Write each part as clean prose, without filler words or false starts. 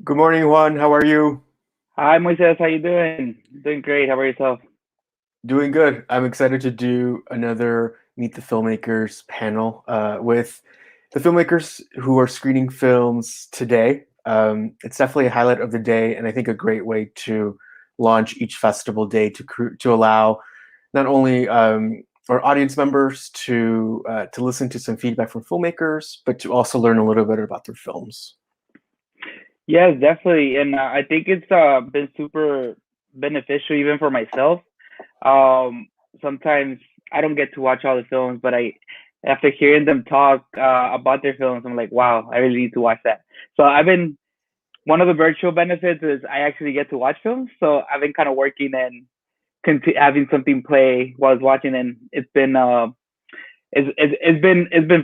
Good morning, Juan. How are you? Hi, Moises. How you doing? Doing great. How about yourself? Doing good. I'm excited to do another Meet the Filmmakers panel with the filmmakers who are screening films today. It's definitely a highlight of the day, and I think a great way to launch each festival day to allow not only our audience members to listen to some feedback from filmmakers, but to also learn a little bit about their films. Yes, definitely. And I think it's been super beneficial even for myself. Um, Sometimes I don't get to watch all the films, but after hearing them talk about their films, I'm like, wow, I really need to watch that. So one of the virtual benefits is I actually get to watch films. So I've been kind of working and having something play while I was watching, and it's been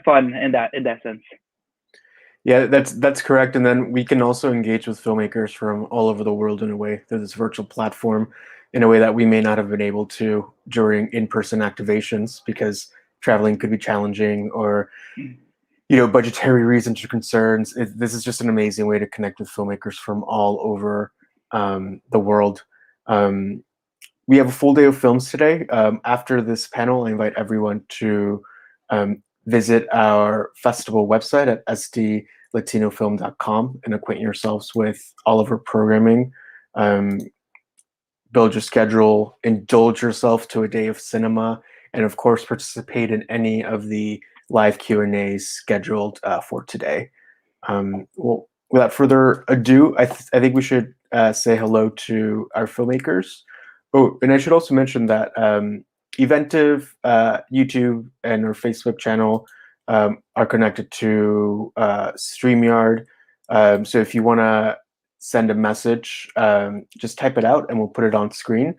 fun in that sense. Yeah, that's correct. And then we can also engage with filmmakers from all over the world in a way through this virtual platform in a way that we may not have been able to during in-person activations because traveling could be challenging or budgetary reasons or concerns. This is just an amazing way to connect with filmmakers from all over the world. Um, we have a full day of films today. After this panel, I invite everyone to visit our festival website at sdlatinofilm.com and acquaint yourselves with all of our programming. Um, Build your schedule, indulge yourself to a day of cinema, and of course, participate in any of the live Q&As scheduled for today. Well, without further ado, I think we should say hello to our filmmakers. Oh, and I should also mention that Eventive, YouTube, and our Facebook channel are connected to StreamYard. So if you want to send a message, just type it out and we'll put it on screen.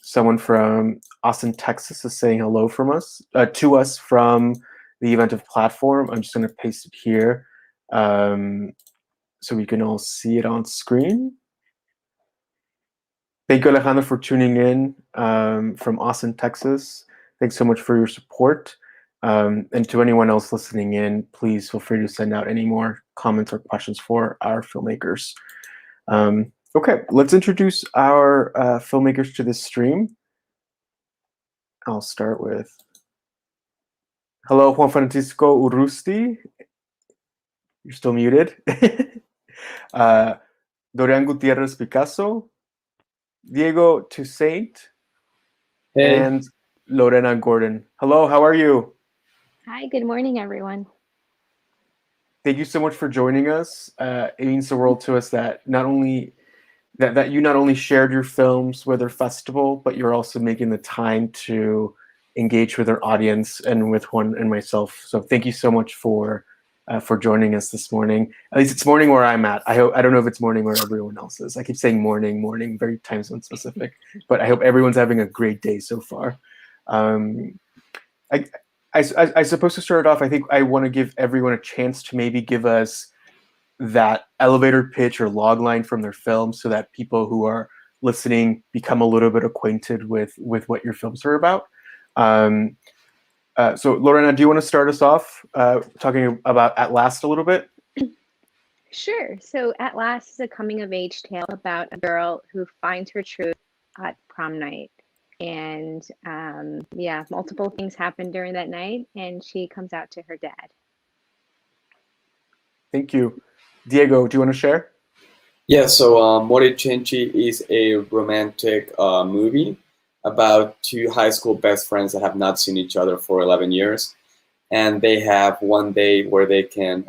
Someone from Austin, Texas is saying hello from us to us from the Eventive platform. I'm just going to paste it here so we can all see it on screen. Thank you, Alejandro, for tuning in from Austin, Texas. Thanks so much for your support. And to anyone else listening in, please feel free to send out any more comments or questions for our filmmakers. Okay, let's introduce our filmmakers to this stream. I'll start with, hello, Juan Francisco Urrusti. You're still muted. Dorian Gutierrez Picasso, Diego Toussaint, Hey, and Lorena Gordon. Hello, how are you? Hi, good morning, everyone. thank you so much for joining us. It means the world to us that you not only shared your films with our festival, but you're also making the time to engage with our audience and with Juan and myself. So thank you so much for joining us this morning. At least it's morning where I'm at. I don't know if it's morning where everyone else is. I keep saying morning, very time zone specific. But I hope everyone's having a great day so far. Um, I, I suppose to start off, I think I want to give everyone a chance to maybe give us that elevator pitch or log line from their film, so that people who are listening become a little bit acquainted with what your films are about. Um, so Lorena, do you want to start us off talking about At Last a little bit? Sure. So At Last is a coming of age tale about a girl who finds her truth at prom night. And yeah, multiple things happen during that night, and she comes out to her dad. Thank you. Diego, do you want to share? Yeah, so Moricenci is a romantic movie about two high school best friends that have not seen each other for 11 years. And they have one day where they can,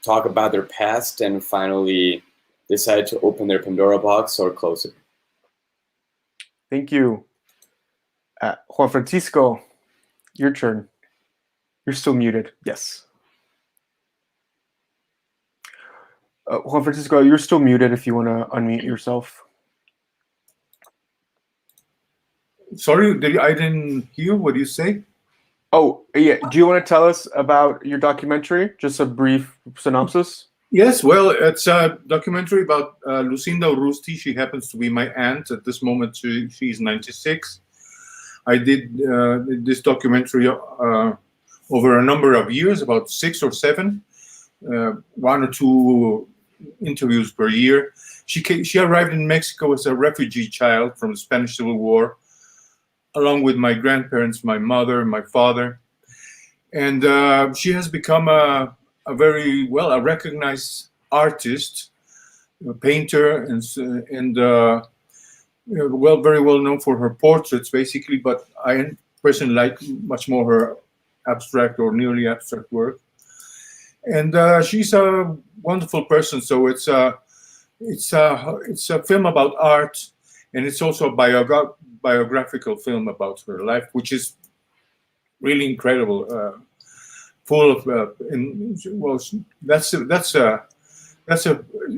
talk about their past and finally decide to open their Pandora box or close it. Thank you. Juan Francisco, your turn. You're still muted. Yes. Juan Francisco, you're still muted if you want to unmute yourself. Sorry, I didn't hear what you say. Oh, yeah. Do you want to tell us about your documentary? Just a brief synopsis. Yes, well, it's a documentary about Lucinda Urrusti. She happens to be my aunt. At this moment, she's 96. I did this documentary over a number of years, about 6 or 7, 1 or 2 interviews per year. She arrived in Mexico as a refugee child from the Spanish Civil War, along with my grandparents, my mother, my father. And she has become a very a recognized artist, a painter, and very well known for her portraits, basically. But I personally like much more her abstract or nearly abstract work. And she's a wonderful person. So it's a film about art, and it's also a biographical film about her life, which is really incredible. Full of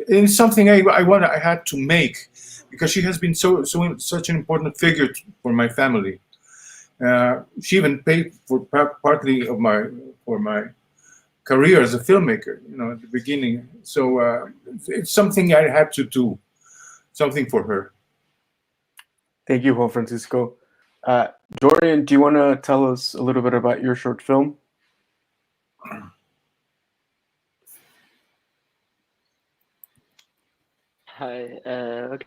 it's something I had to make, because she has been such an important figure for my family. She even paid for partly of my career as a filmmaker, at the beginning. So it's something I had to do, something for her. Thank you, Juan Francisco. Dorian, do you want to tell us a little bit about your short film? Hi. Okay.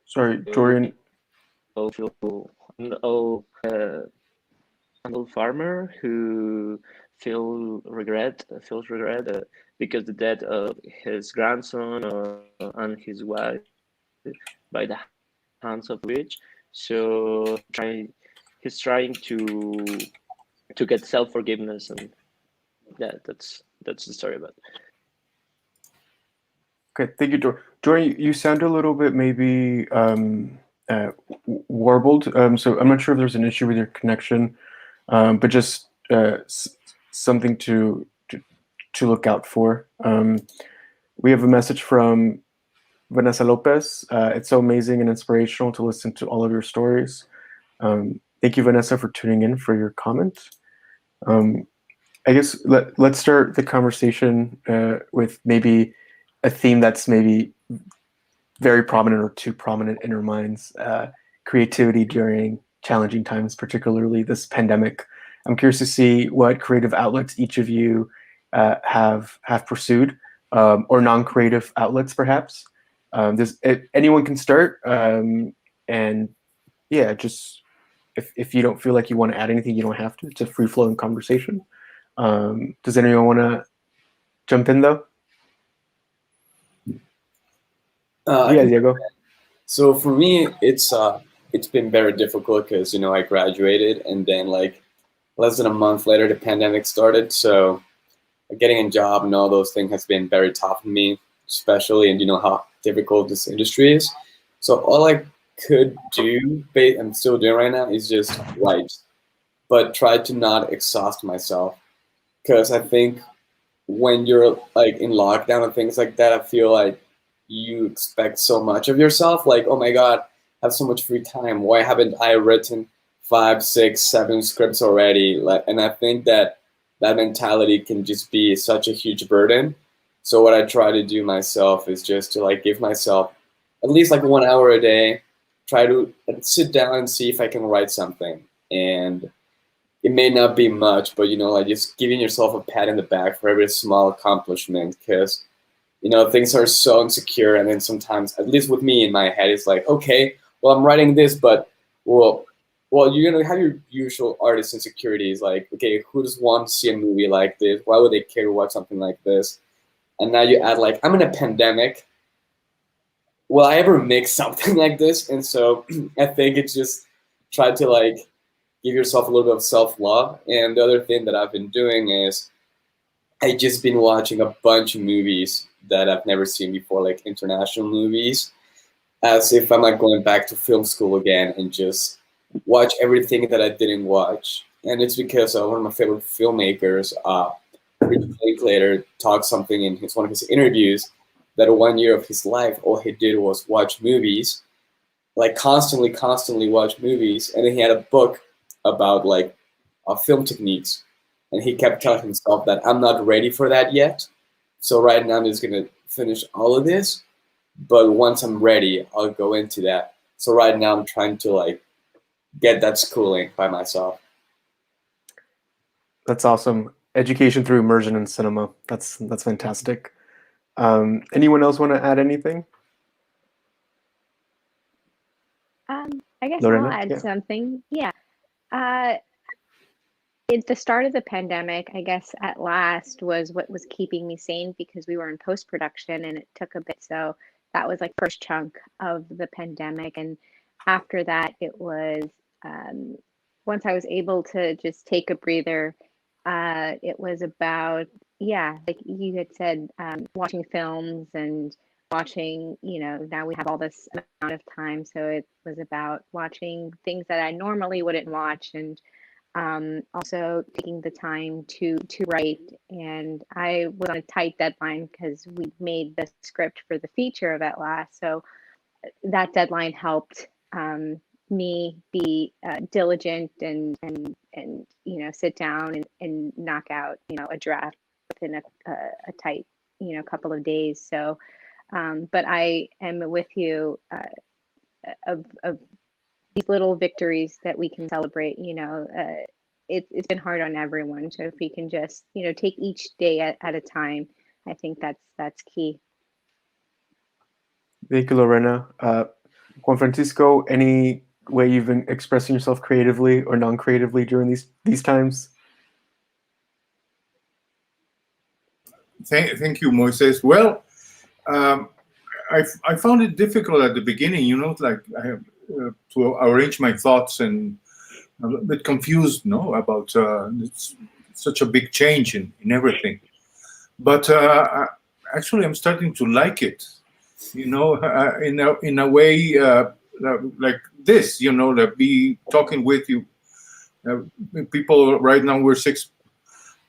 Sorry, Dorian. An old farmer who feels regret because the death of his grandson and his wife by the hands of witch. So he's trying to get self-forgiveness, and that's the story about it. Okay, thank you, Dorian. You sound a little bit maybe warbled, so I'm not sure if there's an issue with your connection, but just something to look out for. We have a message from Vanessa Lopez. It's so amazing and inspirational to listen to all of your stories. Thank you, Vanessa, for tuning in for your comment. I guess let's start the conversation with maybe a theme that's maybe very prominent or too prominent in our minds: creativity during challenging times, particularly this pandemic. I'm curious to see what creative outlets each of you have pursued, or non-creative outlets, perhaps. Anyone can start, and yeah, just if you don't feel like you want to add anything, you don't have to. It's a free-flowing conversation. Does anyone want to jump in, though? Yeah, Diego. So for me, it's been very difficult because I graduated and then like less than a month later the pandemic started. So getting a job and all those things has been very tough for me, especially and how difficult this industry is. So all I could do, I'm still doing right now, is just write, but try to not exhaust myself because I think when you're like in lockdown and things like that, I feel like you expect so much of yourself. Like, oh my God, I have so much free time. Why haven't I written 5, 6, 7 scripts already? Like, and I think that that mentality can just be such a huge burden. So what I try to do myself is just to like give myself at least like 1 hour a day, try to sit down and see if I can write something. And it may not be much, but like just giving yourself a pat in the back for every small accomplishment, because things are so insecure, and then sometimes, at least with me in my head, it's like, okay, well, I'm writing this, but well, you're gonna have your usual artist insecurities, like, okay, who does want to see a movie like this? Why would they care to watch something like this? And now you add like, I'm in a pandemic. Will I ever make something like this? And so I think it's just try to like give yourself a little bit of self-love. And the other thing that I've been doing is I just been watching a bunch of movies that I've never seen before, like international movies, as if I'm like going back to film school again and just watch everything that I didn't watch. And it's because one of my favorite filmmakers, Richard Linklater, talked something in one of his interviews that 1 year of his life, all he did was watch movies, like constantly watch movies. And then he had a book about like film techniques, and he kept telling himself that I'm not ready for that yet. So right now I'm just gonna finish all of this, but once I'm ready, I'll go into that. So right now I'm trying to like get that schooling by myself. That's awesome. Education through immersion in cinema. That's fantastic. Anyone else want to add anything? I guess Lorena? I'll add Yeah. something. Yeah. At the start of the pandemic, I guess at last was what was keeping me sane, because we were in post-production and it took a bit. So that was like first chunk of the pandemic. And after that, it was once I was able to just take a breather, it was about, yeah, like you had said, watching films and watching, now we have all this amount of time. So it was about watching things that I normally wouldn't watch, and also taking the time to write. And I was on a tight deadline because we made the script for the feature of At Last. So that deadline helped me be diligent and sit down and knock out a draft within a tight couple of days. So but I am with you of these little victories that we can celebrate. It's been hard on everyone. So if we can just take each day at a time, I think that's key. Thank you, Lorena. Juan Francisco, any way you've been expressing yourself creatively or non-creatively during these times? Thank you, Moises. Well, I found it difficult at the beginning, like I have to arrange my thoughts, and I'm a bit confused, about it's such a big change in everything. But actually, I'm starting to like it, in a way like this, to be talking with you. People right now, we're 6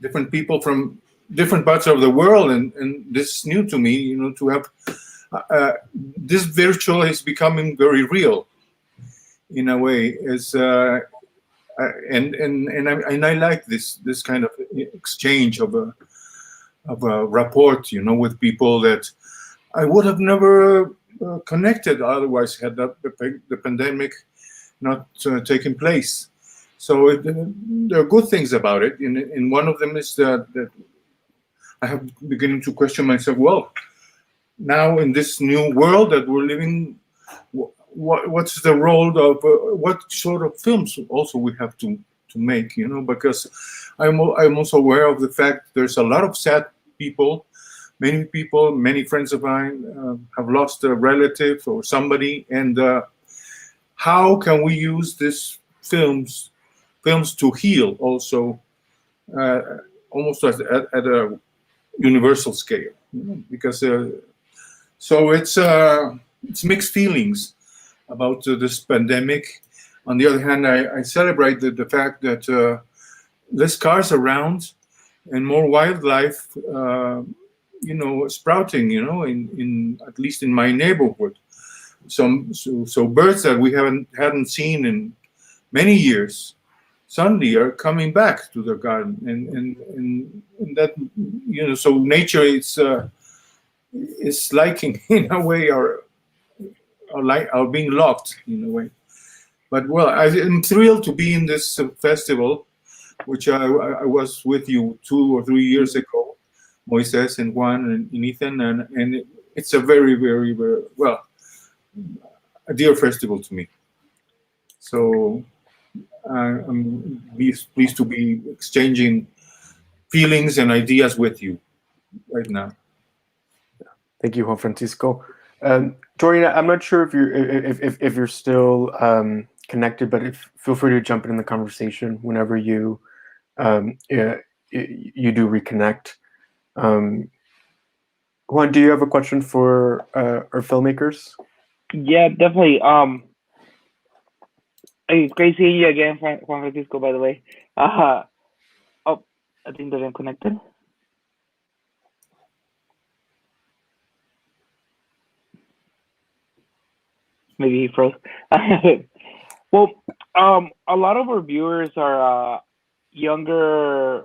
different people from different parts of the world, and this is new to me, to have this virtual is becoming very real in a way. And I like this kind of exchange of a rapport, with people that I would have never connected otherwise had the pandemic not taken place. So there are good things about it, and one of them is that I have beginning to question myself. Well, now in this new world that we're living, what's the role of what sort of films also we have to make? Because I'm also aware of the fact there's a lot of sad people Many people, many friends of mine have lost a relative or somebody, and how can we use these films to heal also, almost at a universal scale, because so it's mixed feelings about this pandemic. On the other hand, I celebrate the fact that less cars around and more wildlife, sprouting, in at least in my neighborhood. So birds that we hadn't seen in many years suddenly are coming back to the garden, and that, so nature is liking in a way our being locked in a way. But well, I'm thrilled to be in this festival, which I was with you 2 or 3 years ago, Moises and Juan and Ethan, and it's a very, very, very, well, a dear festival to me. So I'm pleased to be exchanging feelings and ideas with you right now. Thank you, Juan Francisco. Dorian, I'm not sure if you're still connected, but feel free to jump in the conversation whenever you do reconnect. Juan, do you have a question for our filmmakers? Yeah, definitely. It's great seeing you again, Juan Francisco, by the way. Oh, I think they're connected. Maybe he froze. Well, a lot of our viewers are younger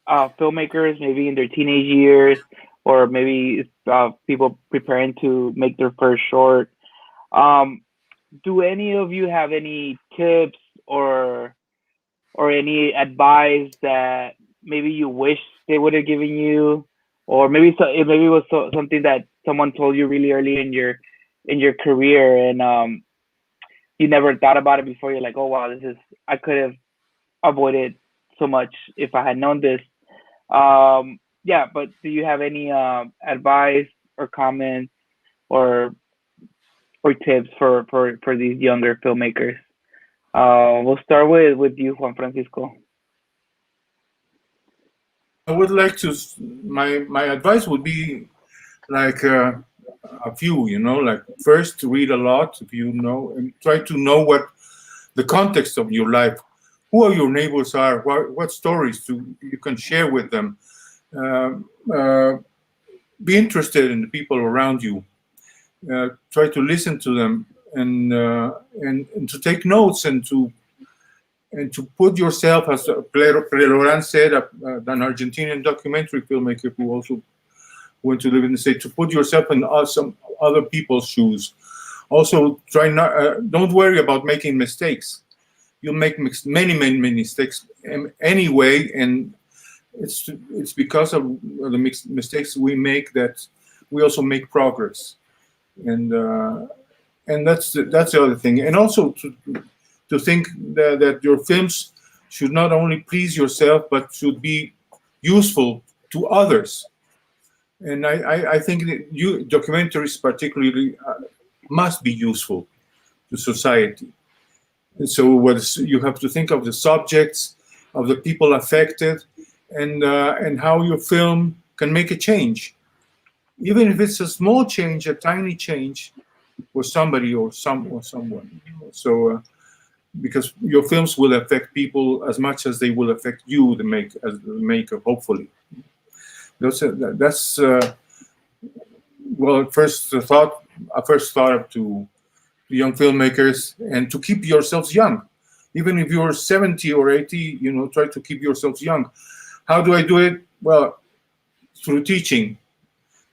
filmmakers, maybe in their teenage years, or maybe people preparing to make their first short. Do any of you have any tips or any advice that maybe you wish they would have given you, or maybe it was something that someone told you really early in your career, and you never thought about it before? You're like, oh wow, I could have avoided so much if I had known this. Yeah, but do you have any advice or comments or tips for these younger filmmakers? We'll start with you, Juan Francisco. I would like to. My advice would be like a few. Like first, read a lot if you know, and try to know what the context of your life, who your neighbors are, what stories you can share with them. Be interested in the people around you. Try to listen to them and to take notes and to put yourself, as Preloran said, an Argentinian documentary filmmaker who also went to live in the States, to put yourself in some other people's shoes. Also, don't worry about making mistakes. You'll make many mistakes anyway, and it's because of the mistakes we make that we also make progress, and that's the other thing. And also to think that your films should not only please yourself but should be useful to others. And I think that documentaries particularly must be useful to society. And so you have to think of the subjects, of the people affected, and how your film can make a change, even if it's a small change, a tiny change for somebody or someone. So because your films will affect people as much as they will affect you, the maker, hopefully. That's well, first thought to young filmmakers, and to keep yourselves young. Even if you're 70 or 80, try to keep yourselves young. How do I do it? Well, through teaching.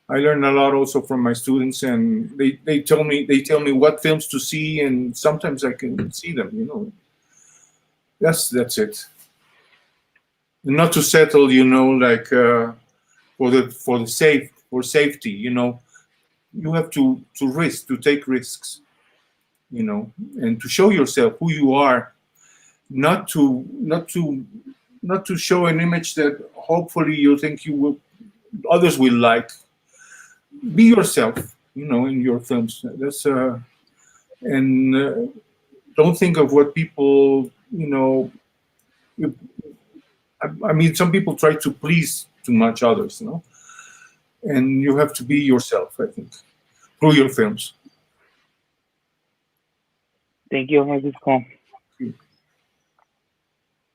I learn a lot also from my students, and they tell me what films to see, and sometimes I can see them. That's it. And not to settle, like for safety. You have to take risks. And to show yourself who you are, not to show an image that hopefully you think you others will like. Be yourself, in your films. That's and don't think of what people, I mean, some people try to please too much others, and you have to be yourself, I think, through your films. Thank you, Francisco.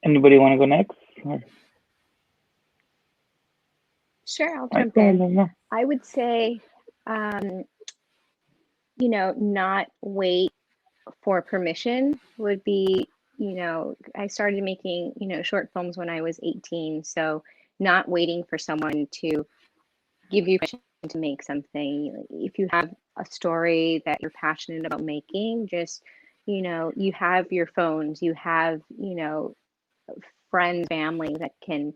Anybody want to go next? Sure, I'll Right, jump go ahead, in. Lorena. I would say, not wait for permission would be, I started making, short films when I was 18. So not waiting for someone to give you permission to make something. If you have a story that you're passionate about making, just, you have your phones, you have, friends, family that can,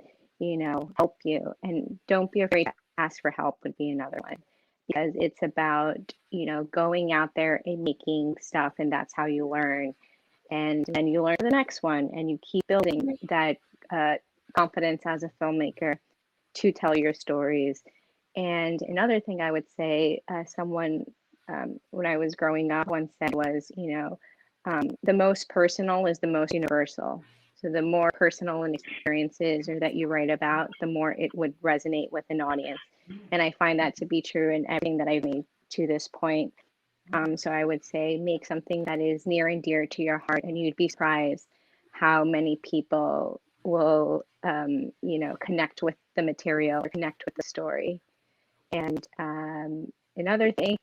help you. And don't be afraid to ask for help would be another one. Because it's about, going out there and making stuff, and that's how you learn. And then you learn the next one, and you keep building that confidence as a filmmaker to tell your stories. And another thing I would say, someone when I was growing up once said was, the most personal is the most universal. So the more personal an experiences or that you write about, the more it would resonate with an audience. And I find that to be true in everything that I've made to this point. So I would say make something that is near and dear to your heart, and you'd be surprised how many people will, connect with the material or connect with the story. And another thing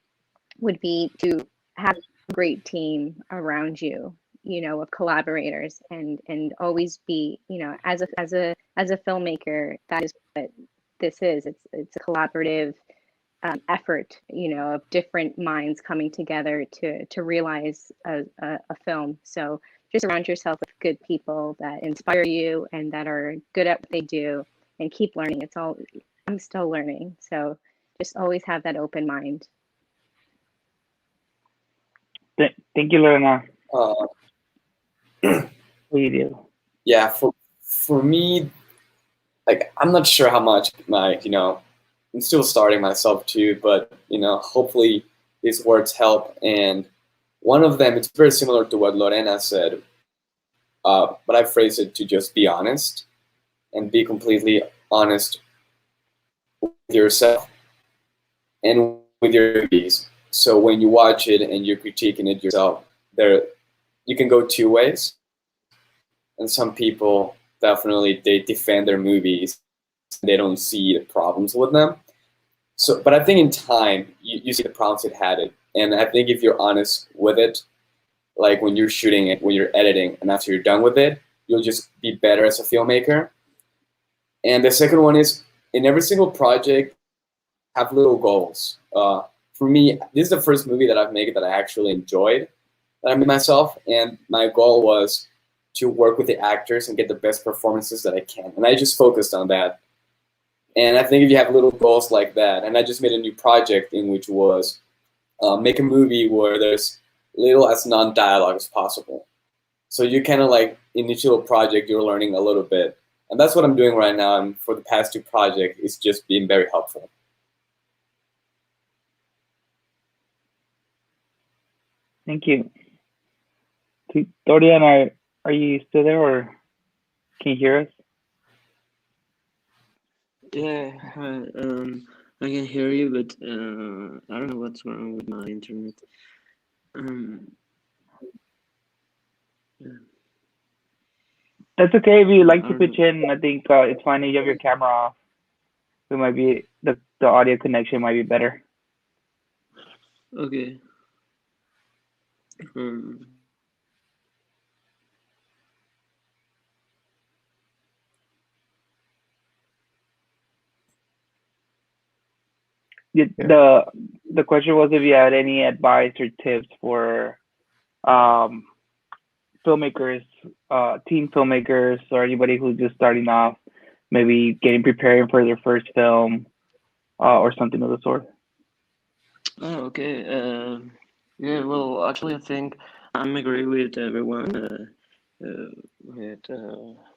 would be to have a great team around you, of collaborators, and always be, as a filmmaker, that is what this is. It's a collaborative effort, of different minds coming together to realize a film. So just surround yourself with good people that inspire you and that are good at what they do, and keep learning. I'm still learning. So just always have that open mind. Thank you, Lorena. Uh, What do you do? yeah, for me, like I'm not sure how much I'm still starting myself too, but hopefully these words help. And one of them, it's very similar to what Lorena said, but I phrase it to just be honest and be completely honest with yourself and with your movies. So when you watch it and you're critiquing it yourself, you can go two ways. And some people definitely they defend their movies, they don't see the problems with them. So, but I think in time you see the problems it had it, and I think if you're honest with it, like when you're shooting it, when you're editing, and after you're done with it, you'll just be better as a filmmaker. And the second one is in every single project, have little goals. For me, this is the first movie that I've made that I actually enjoyed, that I made myself, and my goal was to work with the actors and get the best performances that I can, and I just focused on that. And I think if you have little goals like that, and I just made a new project in which was make a movie where there's little as non-dialogue as possible. So you kind of like in each little project, you're learning a little bit. And that's what I'm doing right now. And for the past two projects, it's just been very helpful. Thank you. Dorian, are you still there, or can you hear us? Yeah, I can hear you, but I don't know what's wrong with my internet. Yeah. That's okay if you like I to don't pitch know. in. I think it's fine if you have your camera off. It might be the audio connection might be better. Okay. The question was if you had any advice or tips for filmmakers, teen filmmakers, or anybody who's just starting off, maybe getting preparing for their first film, or something of the sort. Oh, okay. Yeah, well, actually, I think I'm agree with everyone with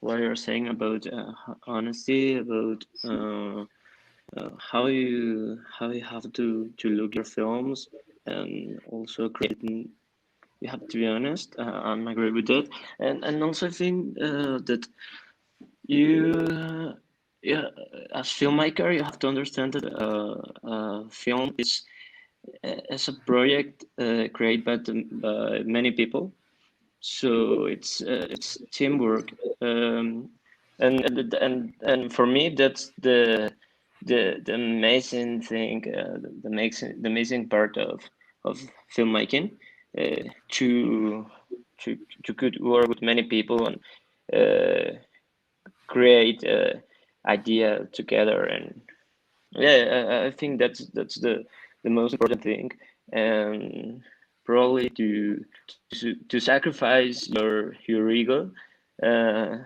what you're saying about honesty, about how you have to look your films, and also creating. You have to be honest. I'm agree with that, and also I think that you, yeah, as filmmaker, you have to understand that film is a project created by many people, so it's teamwork, and for me that's the amazing thing, the amazing part of filmmaking, to to could work with many people and uh, create idea together. And yeah, I think that's the most important thing, and probably to sacrifice your ego, uh,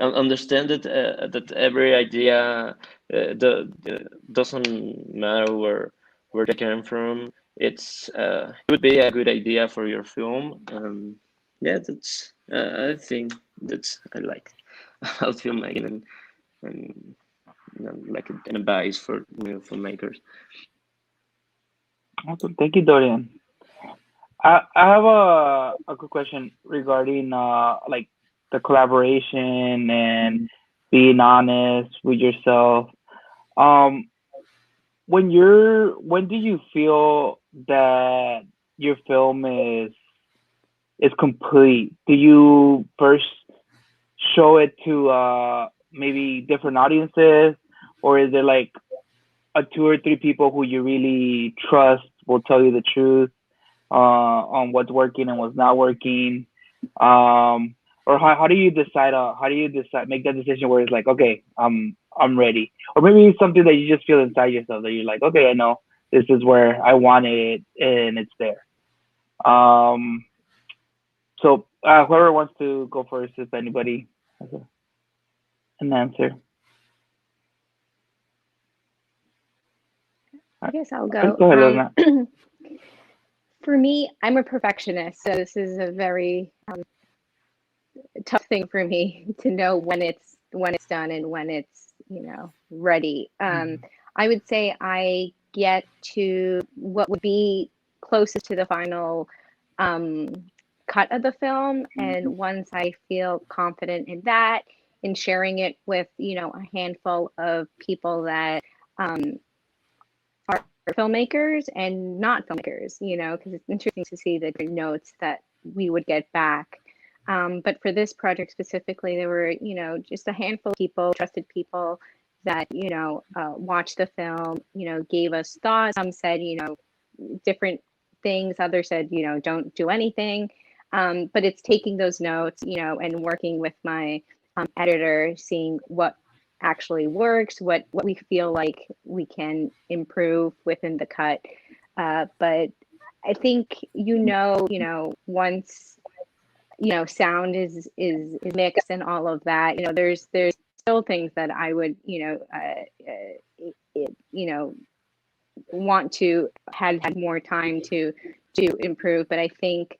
understand that that every idea the doesn't matter where they came from. It would be a good idea for your film. Yeah, that's I think that's I like about filmmaking, and like an advice for new filmmakers. Awesome. Thank you, Dorian. I have a good question regarding like the collaboration and being honest with yourself. Um, when do you feel that your film is complete? Do you first show it to maybe different audiences, or is it like a two or three people who you really trust will tell you the truth on what's working and what's not working? Or how do you decide? How do you decide? Make that decision where it's like, okay, I'm ready, or maybe it's something that you just feel inside yourself that you're like, okay, I know this is where I wanted it and it's there. Um, so whoever wants to go first, if anybody has an answer. I guess I'll Okay, go. go ahead, Lorna. For me, I'm a perfectionist, so this is a very tough thing for me to know when it's done and when it's ready. I would say I get to what would be closest to the final um, cut of the film, and once I feel confident in that, in sharing it with a handful of people that um, are filmmakers and not filmmakers, because it's interesting to see the notes that we would get back. But for this project specifically, there were, just a handful of people, trusted people that, watched the film, gave us thoughts. Some said, different things. Others said, don't do anything. But it's taking those notes, and working with my editor, seeing what actually works, what we feel like we can improve within the cut. But I think once sound is mixed and all of that, there's still things that I would want to had more time to improve. But I think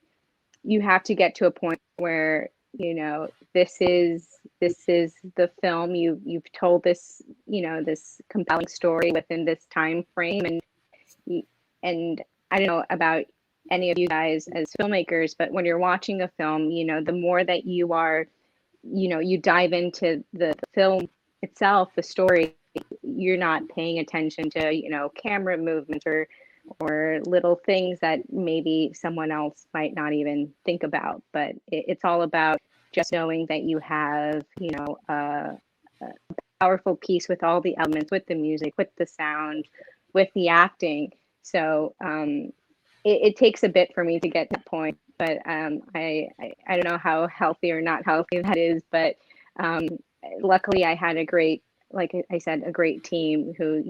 you have to get to a point where this is the film. You've told this compelling story within this time frame, and I don't know about any of you guys as filmmakers, but when you're watching a film, the more that you are, you dive into the film itself, the story, you're not paying attention to camera movement or little things that maybe someone else might not even think about. But it's all about just knowing that you have a powerful piece with all the elements, with the music, with the sound, with the acting. So it takes a bit for me to get to that point, but I don't know how healthy or not healthy that is. But luckily, I had a great, like I said, a great team who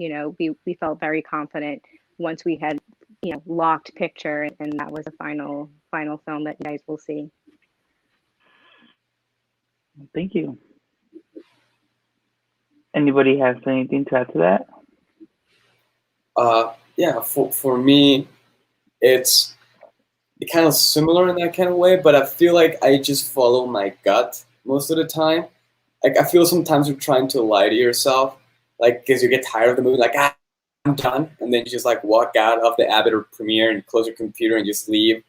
we felt very confident once we had locked picture, and that was a final film that you guys will see. Thank you. Anybody has anything to add to that? Yeah, for me, it's kind of similar in that kind of way, but I feel like I just follow my gut most of the time. Like I feel sometimes you're trying to lie to yourself. like because you get tired of the movie, like I'm done, and then you just like walk out of the Avid or Premiere and close your computer and just leave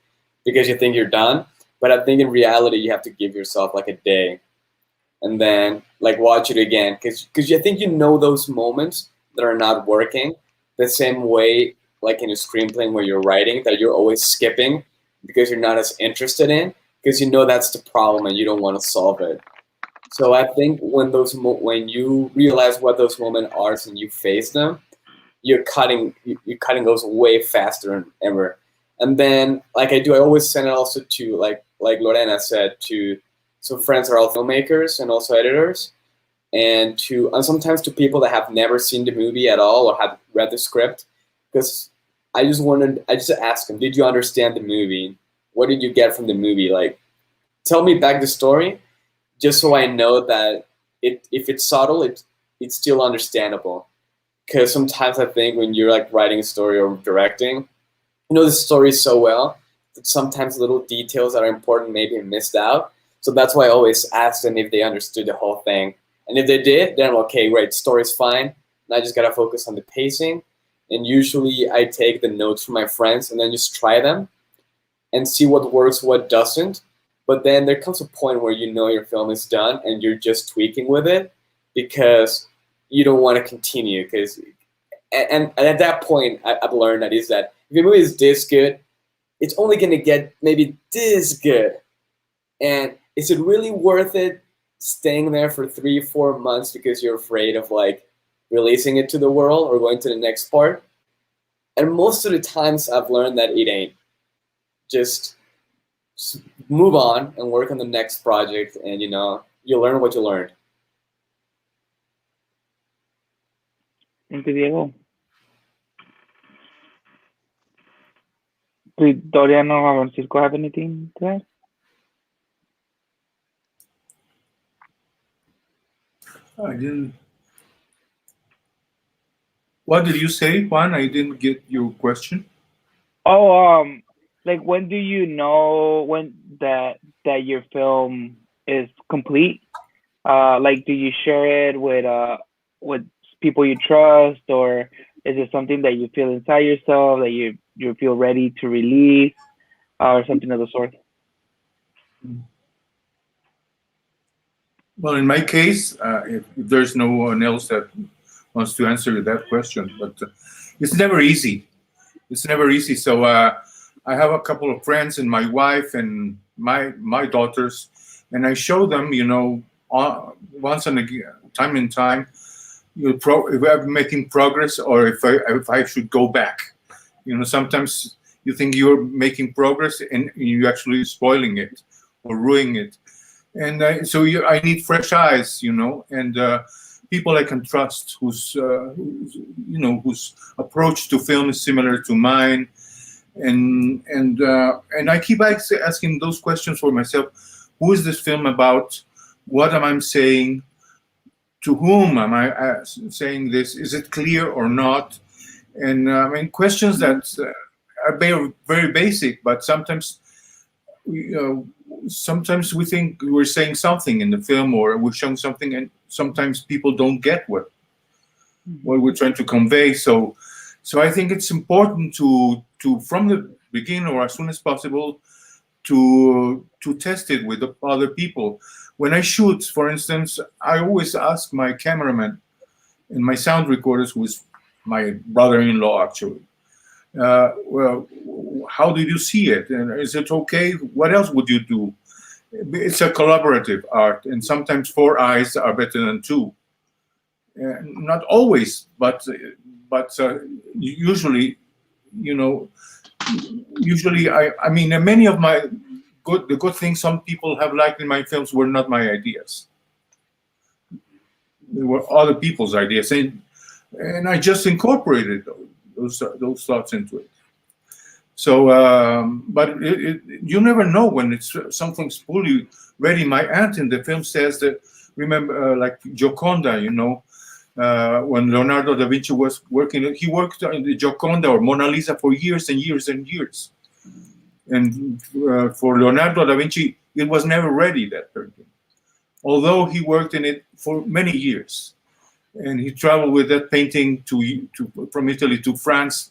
because you think you're done. But I think in reality, you have to give yourself like a day, and then like watch it again because I think you know those moments that are not working the same way like in a screenplay where you're writing that you're always skipping because you're not as interested in because you know that's the problem and you don't want to solve it. So I think when when you realize what those moments are and you face them, you're cutting those way faster than ever. And then like I always send it also to like Lorena said to some friends that are all filmmakers and also editors, and sometimes to people that have never seen the movie at all or have read the script, because I just ask them, did you understand the movie? What did you get from the movie? Like, tell me back the story, just so I know that if it's subtle, it's still understandable. Because sometimes I think when you're like writing a story or directing, you know the story so well that sometimes little details that are important maybe missed out. So that's why I always ask them if they understood the whole thing. And if they did, then I'm okay, great, story's fine. And I just gotta focus on the pacing. And usually I take the notes from my friends and then just try them and see what works, what doesn't. But then there comes a point where you know your film is done and you're just tweaking with it because you don't want to continue. And at that point, I've learned that if your movie is this good, it's only going to get maybe this good. And is it really worth it staying there for 3-4 months because you're afraid of like releasing it to the world or going to the next part? And most of the times I've learned that it ain't. Just move on and work on the next project, and you'll learn what you learned. Thank you, Diego. Did Doriano or Francisco have anything to add? I didn't. What did you say, Juan? I didn't get your question. Oh, like when do you know when that your film is complete? Like, do you share it with people you trust, or is it something that you feel inside yourself that you feel ready to release, or something of the sort? Well, in my case, if there's no one else that wants to answer that question, but it's never easy. It's never easy. So I have a couple of friends and my wife and my daughters, and I show them, once and again, time and time, if I'm making progress or if I should go back. Sometimes you think you're making progress and you're actually spoiling it or ruining it. And so I need fresh eyes, and people I can trust whose approach to film is similar to mine. And I keep asking those questions for myself. Who is this film about? What am I saying? To whom am I saying this? Is it clear or not? And questions that are very, very basic, but sometimes we think we're saying something in the film or we're showing something, and sometimes people don't get what we're trying to convey. So I think it's important to from the beginning or as soon as possible to test it with other people. When I shoot, for instance, I always ask my cameraman and my sound recorders, who is my brother-in-law actually, well, how did you see it? And is it okay? What else would you do? It's a collaborative art, and sometimes 4 eyes are better than 2. Not always, but usually, usually I mean, many of the good things some people have liked in my films were not my ideas. They were other people's ideas, and I just incorporated those thoughts into it. So, but you never know when it's something's fully ready. My aunt in the film says that, remember, like Gioconda, when Leonardo da Vinci was working, he worked on the Gioconda or Mona Lisa for years and years and years. And for Leonardo da Vinci, it was never ready, that painting, although he worked in it for many years. and he traveled with that painting from Italy to France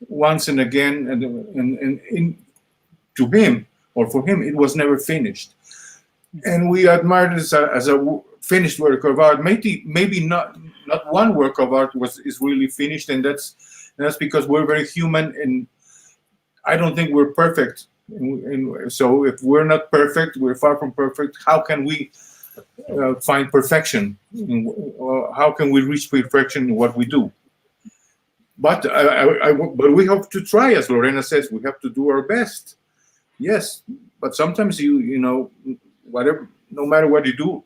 once and again, and to him or for him, it was never finished. And we admired it as a finished work of art. Maybe not one work of art is really finished, and that's because we're very human, and I don't think we're perfect. And so if we're not perfect, we're far from perfect. How can we find perfection? Or how can we reach perfection in what we do? But but we have to try, as Lorena says. We have to do our best. Yes, but sometimes you know, whatever, no matter what you do,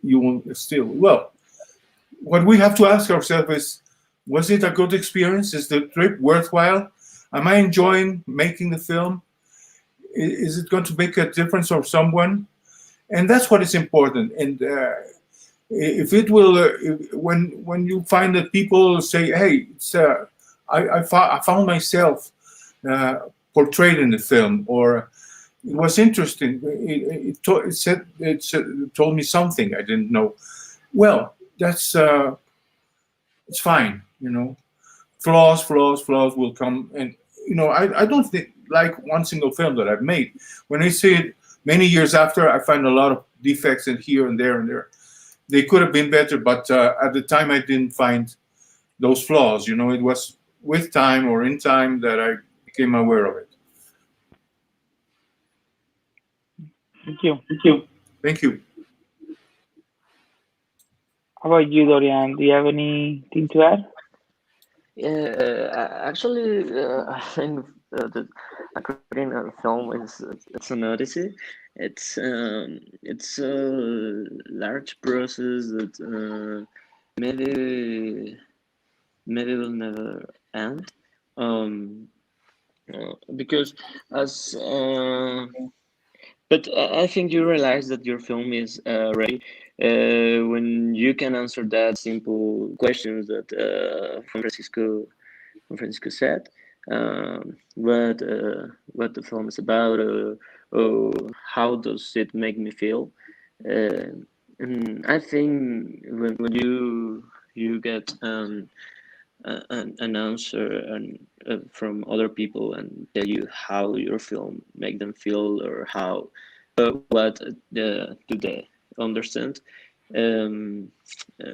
you won't still. Well, what we have to ask ourselves is, was it a good experience? Is the trip worthwhile? Am I enjoying making the film? Is it going to make a difference for someone? And that's what is important. And if it will, when you find that people say, "Hey, I found myself portrayed in the film," or it was interesting. It told me something I didn't know. Well, that's it's fine. You know, flaws will come, and you know, I don't think like one single film that I've made. When I see it many years after, I find a lot of defects in here and there and there. They could have been better, but at the time I didn't find those flaws. You know, it was with time or in time that I became aware of it. Thank you. Thank you. How about you, Dorian? Do you have anything to add? Yeah, actually, I think that creating a film it's an odyssey. It's a large process that maybe will never end. Because as but I think you realize that your film is ready when you can answer that simple questions that Francisco said. What the film is about, or how does it make me feel? And I think when you get an answer from other people and tell you how your film make them feel, or how what do they understand,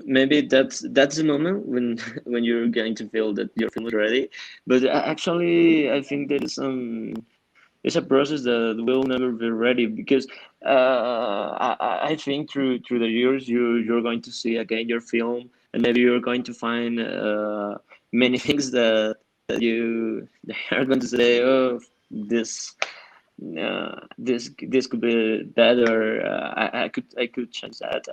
maybe that's the moment when when you're going to feel that your film is ready. But actually I think there is it's a process that will never be ready, because I think through the years you're going to see again your film, and maybe you're going to find many things that you are going to say, oh, this could be better. I could change that.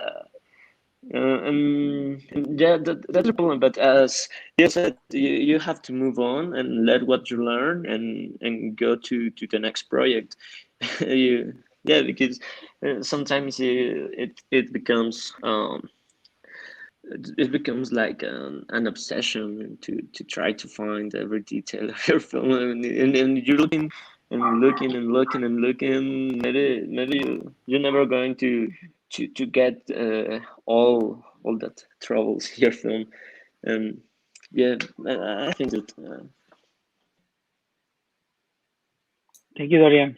Yeah, that's the problem. But as you said, you have to move on and let what you learn and go to the next project. Yeah, because sometimes it becomes it becomes like an obsession to try to find every detail of your film, and you're looking and looking and looking and looking. Maybe you're never going to get all that troubles in your film. And yeah, I think that Thank you, Dorian.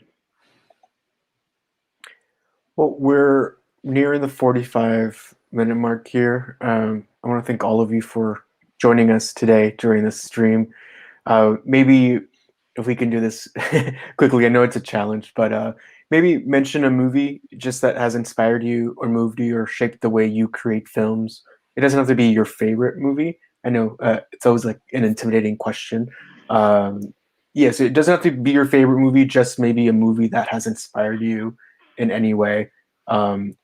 Well, we're nearing the 45-minute mark here. I want to thank all of you for joining us today during this stream. Maybe if we can do this quickly, I know it's a challenge, but maybe mention a movie just that has inspired you or moved you or shaped the way you create films. It doesn't have to be your favorite movie. I know it's always like an intimidating question. Yes, it doesn't have to be your favorite movie, just maybe a movie that has inspired you in any way. And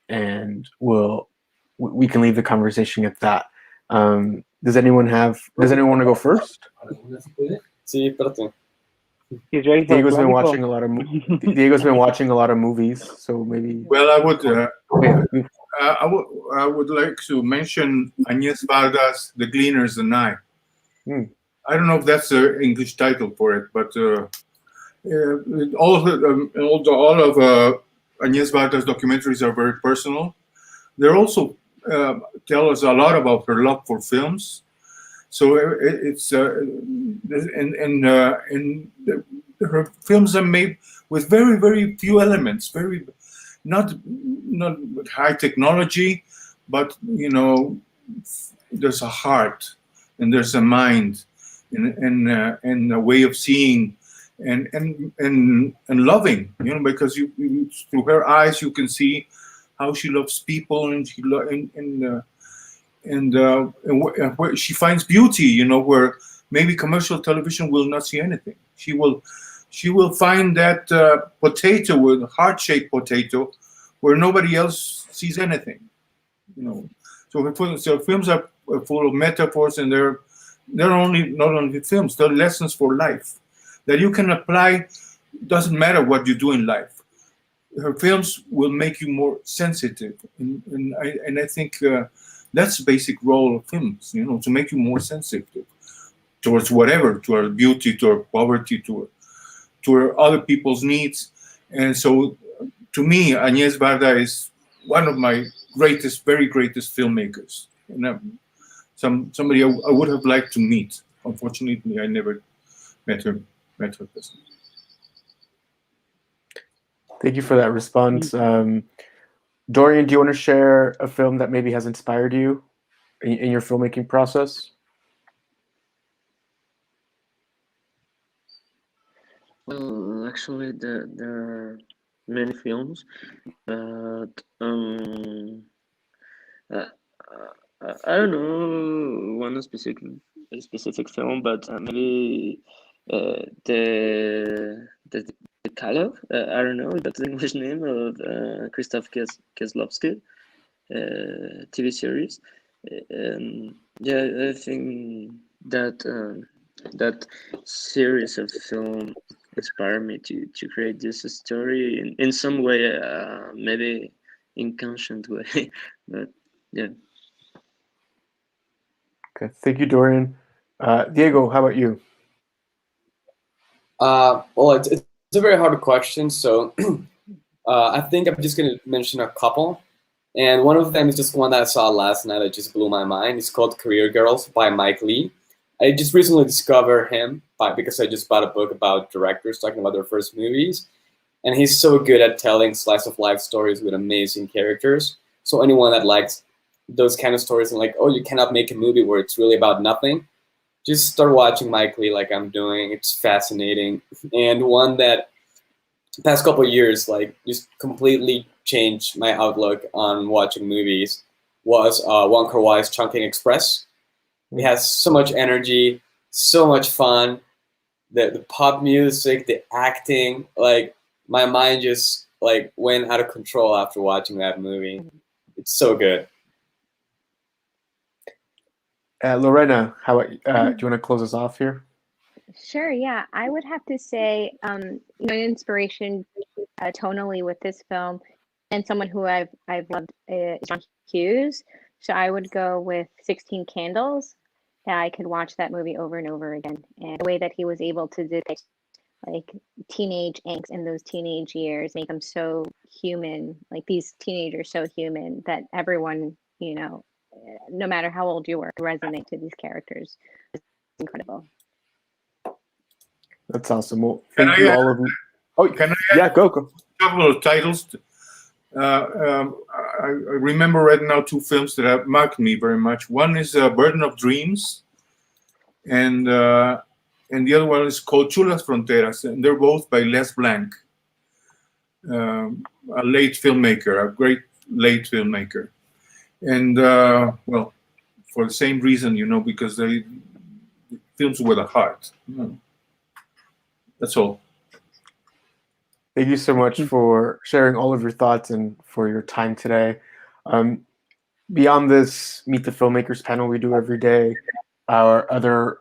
we can leave the conversation at that. Does anyone want to go first? Sí, espérate. He's ready for Diego's been clásico. watching Diego's been watching a lot of movies, so maybe. Well, I would like to mention Agnès Varda's The Gleaners and I. I don't know if that's the English title for it, but all of Agnès Varda's documentaries are very personal. They're also tell us a lot about her love for films. So it's her films are made with very, very few elements, very not with high technology, but there's a heart and there's a mind and a way of seeing and loving, because you through her eyes you can see how she loves people and where she finds beauty, where maybe commercial television will not see anything. She will find that potato, with heart-shaped potato, where nobody else sees anything. So films are full of metaphors, and they're not only films, they're lessons for life that you can apply. Doesn't matter what you do in life. Her films will make you more sensitive, and I think that's the basic role of films, to make you more sensitive towards whatever, to our beauty, to our poverty, to our other people's needs. And so, to me, Agnès Varda is one of my very greatest filmmakers, and somebody I would have liked to meet. Unfortunately, I never met her personally. Thank you for that response. Dorian, do you want to share a film that maybe has inspired you in your filmmaking process? Well, actually, there are many films, but I don't know one specific film, but maybe the Kalov. I don't know if that's the English name of Krzysztof Kieslowski TV series. Yeah, I think that series of film inspired me to create this story in some way, maybe inconscient way, but yeah. Okay, thank you, Dorian. Diego, how about you? Well, it's a very hard question, so I think I'm just going to mention a couple. And one of them is just one that I saw last night that just blew my mind. It's called Career Girls by Mike Lee. I just recently discovered him because I just bought a book about directors talking about their first movies. And he's so good at telling slice of life stories with amazing characters. So anyone that likes those kind of stories and like, oh, you cannot make a movie where it's really about nothing, just start watching Mike Lee like I'm doing. It's fascinating. And one that the past couple of years, like, just completely changed my outlook on watching movies was Wong Kar-wai's Chungking Express. It has so much energy, so much fun. The pop music, the acting, like my mind just like went out of control after watching that movie. It's so good. Lorena, how about, do you want to close us off here? Sure, yeah. I would have to say, an inspiration tonally with this film, and someone who I've loved is John Hughes. So I would go with 16 Candles. That I could watch that movie over and over again, and the way that he was able to depict like teenage angst in those teenage years, make them so human, like these teenagers so human that everyone, no matter how old you were, resonate to these characters. It's incredible. That's awesome. Well, thank you all of you. Oh, go. A couple of titles. I remember right now two films that have marked me very much. One is Burden of Dreams, and the other one is called Chulas Fronteras, and they're both by Les Blanc, a late filmmaker, a great late filmmaker. And well, for the same reason, because they films with a heart. That's all. Thank you so much for sharing all of your thoughts and for your time today. Beyond this Meet the Filmmakers panel we do every day, our other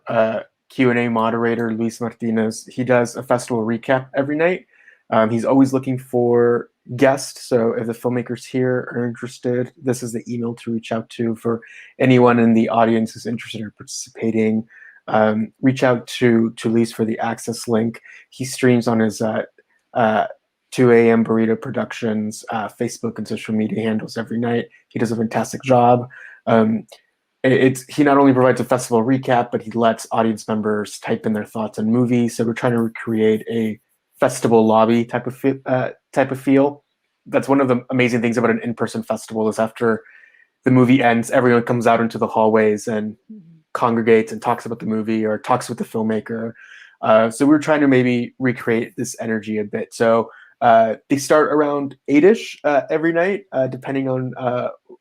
Q&A moderator, Luis Martinez, he does a festival recap every night. He's always looking for guests, so if the filmmakers here are interested, this is the email to reach out to for anyone in the audience who's interested in participating. Reach out to Luis for the access link. He streams on his 2 a.m. Burrito Productions, Facebook and social media handles every night. He does a fantastic job. He not only provides a festival recap, but he lets audience members type in their thoughts on movies. So we're trying to recreate a festival lobby type of feel. That's one of the amazing things about an in-person festival is after the movie ends, everyone comes out into the hallways and congregates and talks about the movie or talks with the filmmaker. So we're trying to maybe recreate this energy a bit. So they start around 8-ish every night, depending on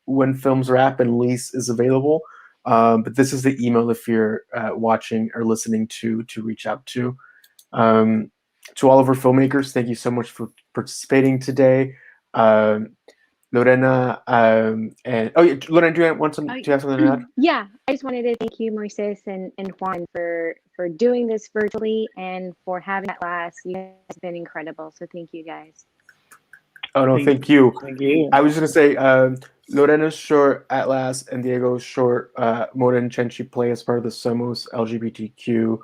when films wrap and release is available. But this is the email if you're watching or listening to reach out to. To all of our filmmakers, thank you so much for participating today. Lorena, and Lorena, do you have something to add? Yeah, I just wanted to thank you, Moises and Juan, for doing this virtually and for having that class. You guys have been incredible. So thank you guys. Oh no, thank you. Thank you. I was just gonna say, Lorena's short Atlas and Diego's short Moren Chenchi play as part of the Somos LGBTQ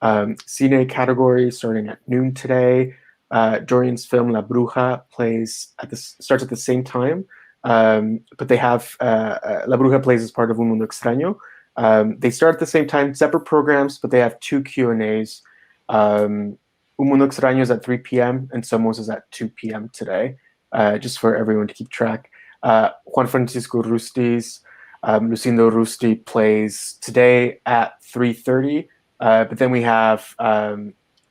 Cine category starting at noon today. Dorian's film La Bruja starts at the same time, but they have La Bruja plays as part of Un Mundo Extraño. They start at the same time, separate programs, but they have 2 Q&As. Un Mundo Extraño is at 3 p.m. and Somos is at 2 p.m. today, just for everyone to keep track. Juan Francisco Rusti's Lucindo Rusti plays today at 3:30, but then we have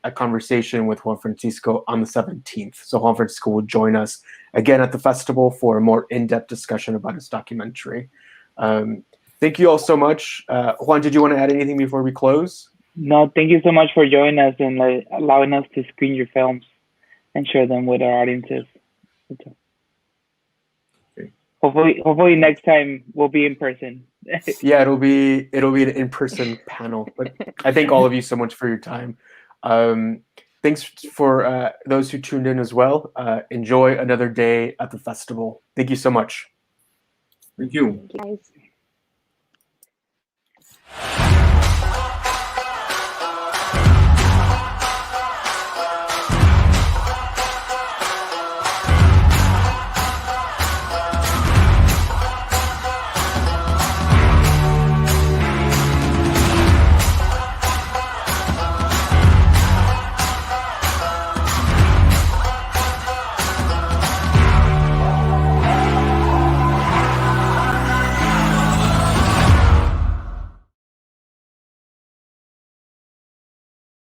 a conversation with Juan Francisco on the 17th. So Juan Francisco will join us again at the festival for a more in-depth discussion about his documentary. Thank you all so much. Juan, did you want to add anything before we close? No, thank you so much for joining us and allowing us to screen your films and share them with our audiences. Okay. Hopefully next time we'll be in person. Yeah, it'll be an in-person panel. But I thank all of you so much for your time. Thanks for those who tuned in as well. Enjoy another day at the festival. Thank you so much. Thank you. Thank you guys.